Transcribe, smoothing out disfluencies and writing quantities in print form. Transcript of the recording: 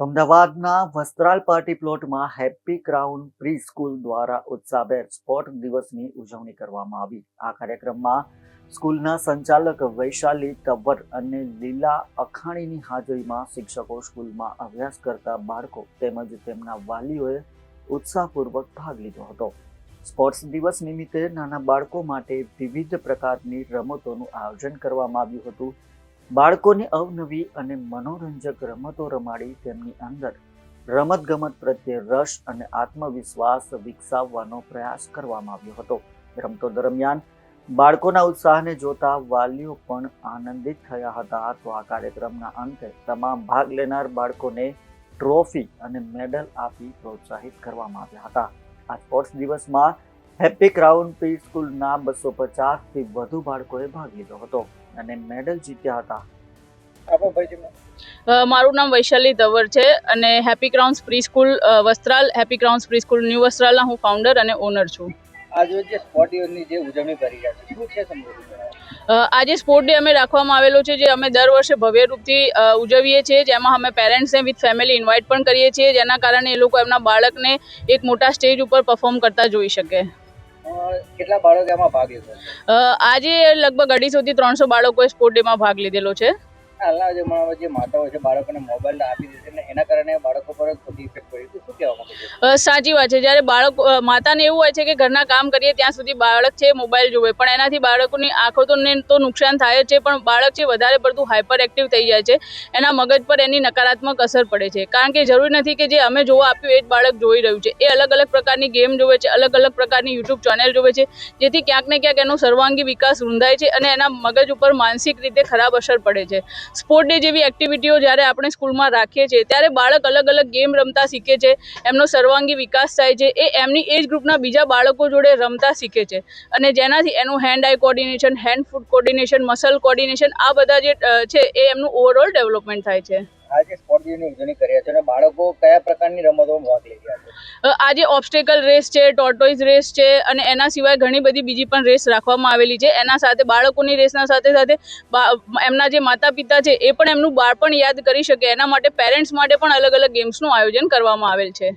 અમદાવાદના વસ્ત્રાલ પાર્ટી પ્લોટમાં happy crown pre school દ્વારા ઉત્સાહભેર સ્પોર્ટ દિવસની ઉજવણી કરવામાં આવી। આ કાર્યક્રમમાં સ્કૂલના સંચાલક વૈશાલી તંવર અને લીલા અખાણીની હાજરીમાં શિક્ષકો, સ્કૂલમાં અભ્યાસ કરતા બાળકો તેમજ તેમના વાલીઓએ ઉત્સાહપૂર્વક ભાગ લીધો હતો। સ્પોર્ટ્સ દિવસ નિમિત્તે નાના બાળકો માટે વિવિધ પ્રકારની રમતોનું આયોજન કરવામાં આવ્યું હતું। બાળકોને અવનવી અને મનોરંજક રમતો રમાડી તેમની અંદર રમતગમત પ્રત્યે રસ અને આત્મવિશ્વાસ વિકસાવવાનો પ્રયાસ કરવામાં આવ્યો હતો। રમતો દરમિયાન બાળકોના ઉત્સાહને જોતા વાલીઓ પણ આનંદિત થયા હતા। તો આ કાર્યક્રમના અંતે તમામ ભાગ લેનાર બાળકોને ટ્રોફી અને મેડલ આપી પ્રોત્સાહિત કરવામાં આવ્યા હતા। આ સ્પોર્ટ્સ દિવસમાં હેપી ક્રાઉન પ્રી સ્કૂલના 250થી વધુ બાળકોએ ભાગ લીધો હતો અને મેડલ જીત્યા હતા। મારું નામ વૈશાલી તંવર છે અને Happy Crowns pre school Vastral, Happy Crowns pre school new વસ્ત્રાલના હું ફાઉન્ડર અને ઓનર છું। આજે જે સ્પોર્ટ ડેની જે ઉજવણી કરી રહ્યા છે, શું છે સમજાવું? આજે સ્પોર્ટ ડે અમે રાખવામાં આવેલો છે, જે અમે દર વર્ષે ભવ્ય રૂપથી ઉજવીએ છીએ, જેમાં અમે પેરેન્ટ્સને વિથ ફેમિલી ઇન્વાઇટ પણ કરીએ છીએ, જેના કારણે એ લોકો એમના બાળકને એક મોટા સ્ટેજ ઉપર પરફોર્મ કરતા જોઈ શકે। કેટલા બાળકો એમાં ભાગ લીધો? આજે લગભગ 250 થી 300 બાળકોએ સ્પોર્ટ ડેમાં ભાગ લીધેલો છે। હાલના જમાનામાં જે માતાઓ છે બાળકોને મોબાઈલ આપી દે છે ને એના કારણે બાળકો પર ખોટી ઇફેક્ટ પડી, તો શું કહેવા માંગે છે? સાચી વાત છે। જ્યારે માતાને એવું હોય છે કે ઘરના કામ કરીએ ત્યાં સુધી બાળક છે મોબાઈલ જોવે, પણ એનાથી બાળકોની આંખો તો નુકસાન થાય જ છે, પણ બાળક છે વધારે પડતું હાઇપર એક્ટિવ થઈ જાય છે। એના મગજ પર એની નકારાત્મક અસર પડે છે, કારણ કે જરૂરી નથી કે જે અમે જોવા આપ્યું એ જ બાળક જોઈ રહ્યું છે। એ અલગ અલગ પ્રકારની ગેમ જોવે છે, અલગ અલગ પ્રકારની યુટ્યુબ ચેનલ જોવે છે, જેથી ક્યાંક ને ક્યાંક એનો સર્વાંગી વિકાસ રૂંધાય છે અને એના મગજ ઉપર માનસિક રીતે ખરાબ અસર પડે છે। સ્પોર્ટ ડે જેવી એક્ટિવિટીઓ જ્યારે આપણે સ્કૂલમાં રાખીએ છીએ ત્યારે બાળક અલગ અલગ ગેમ રમતા શીખે છે, એમનો સર્વાંગી વિકાસ થાય છે, એ એમની એજ ગ્રુપના બીજા બાળકો જોડે રમતા શીખે છે અને જેનાથી એનું હેન્ડ આઈ કોર્ડિનેશન, હેન્ડ ફૂટ કોર્ડિનેશન, મસલ કોર્ડિનેશન આ બધા જે છે એ એમનું ઓવરઓલ ડેવલપમેન્ટ થાય છે। આજે સ્પોર્ટ ડેની ઉજવણી કરી રહ્યા છે અને બાળકો કયા પ્રકારની રમતોમાં ભાગ લઈ રહ્યા છે? આજે ઓબ્સ્ટેકલ રેસ છે, ટોર્ટોઇઝ રેસ છે અને એના સિવાય ઘણી બધી બીજી પણ રેસ રાખવામાં આવેલી છે। એના સાથે બાળકોની રેસના સાથે સાથે એમના જે માતા પિતા છે એ પણ એમનું બાળપણ યાદ કરી શકે, એના માટે પેરેન્ટ્સ માટે પણ અલગ અલગ ગેમ્સનું આયોજન કરવામાં આવેલ છે।